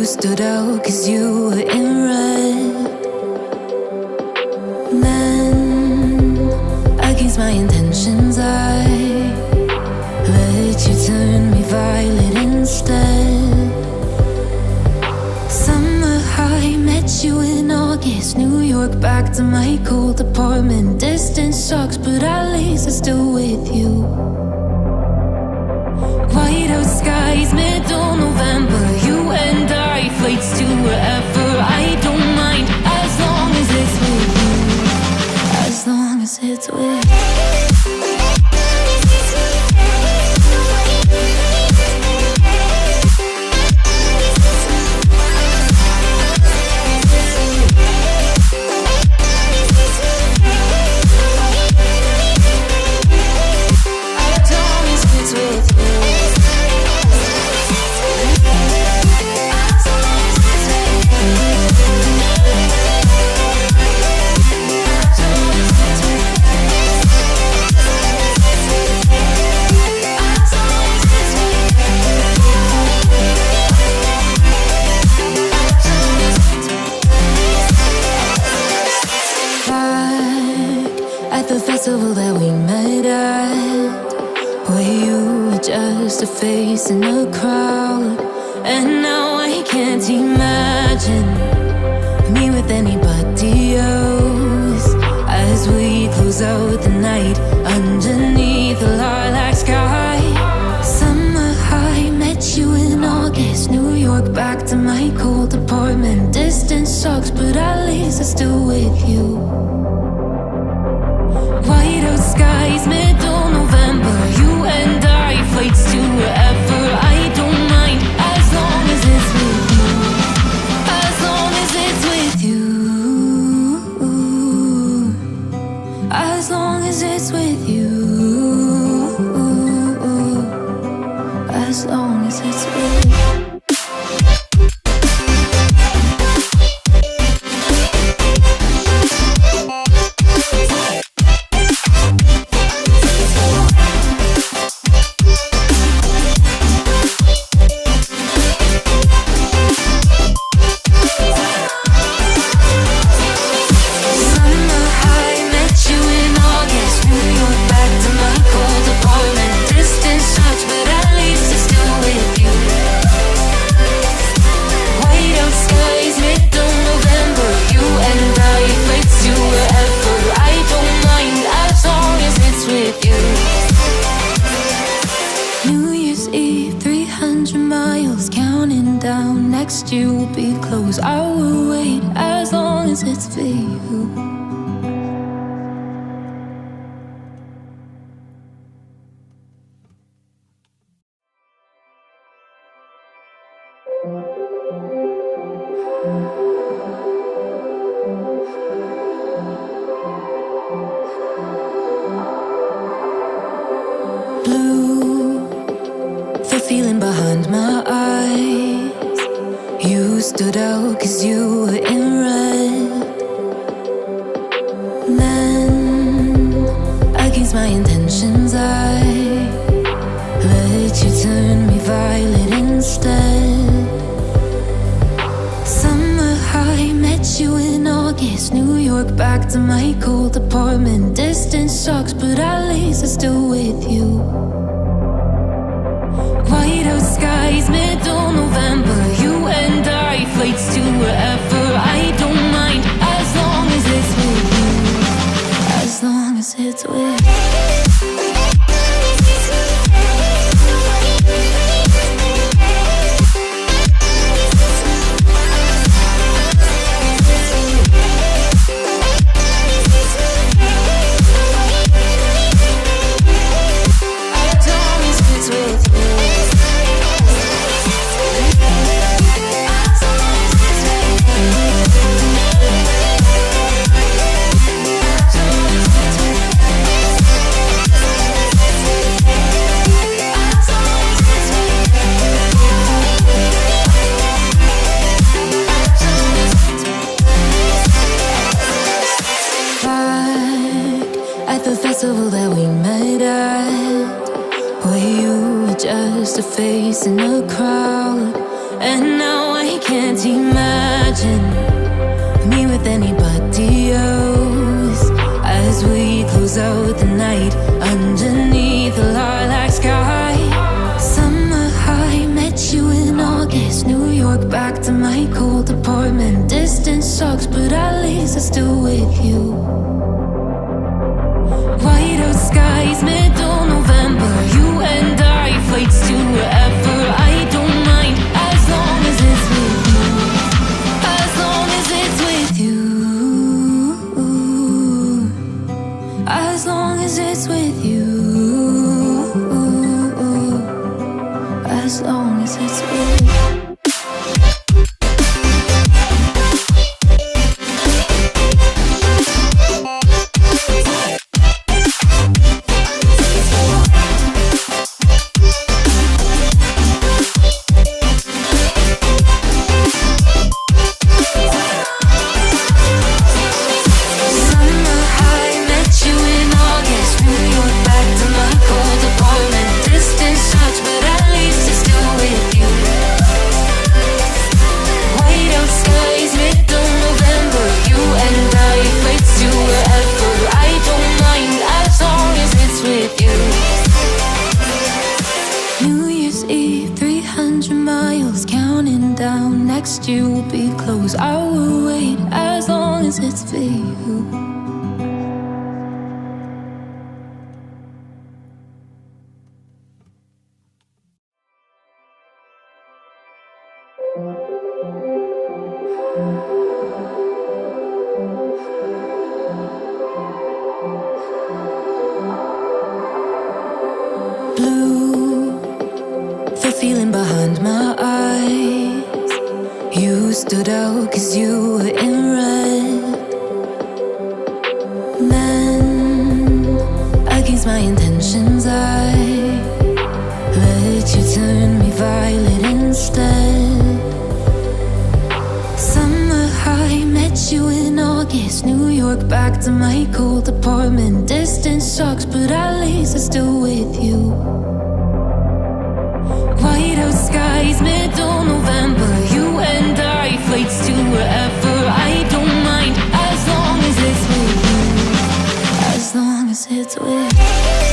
stood out 'cause you were in red. Then, against my intentions, I let you turn me violet instead. Summer high, met you in August. New York, back to my cold apartment. Distance sucks, but at least I'm still with you. White out skies, middle November. You and I, flights to wherever. I don't mind, as long as it's with you. As long as it's with you. Festival that we met at, where you were just a face in a crowd. And now I can't imagine me with anybody else. As we close out the night underneath the lilac sky. Summer high, met you in August. New York, back to my cold apartment. Distance sucks, but at least I'm still with you. White out skies, middle November. You and I, flights to wherever. I don't mind, as long as it's with you. As long as it's with you. As long as it's with you. As long as it's with you. You will be close. I will wait as long as it's for you. Blue, the feeling behind my eyes. You stood out 'cause you were in red. Then, against my intentions, I let you turn me violet instead. Summer high, met you in August. New York, back to my cold apartment. Distance sucks, but at least I'm still with you. White out skies, middle November. You and I, flights to wherever. I don't mind, as long as it's with you. As long as it's with you. York back to my cold apartment. Distance sucks, but at least I'm still with you. White out skies, middle November. You and I, flights to wherever. I don't mind, as long as it's with you. As long as it's with you. As long as it's with you. As long as it's with you. Next year will be close. I will wait as long as it's for you. Blue, the feeling behind my eyes. You stood out 'cause you were in red. Men, against my intentions, I let you turn me violet instead. Summer high, met you in August. New York back to my cold apartment. Distance sucks, but at least I'm still with you. White out skies, middle November. You and I, flights to wherever. I don't mind, as long as it's with you. As long as it's with you.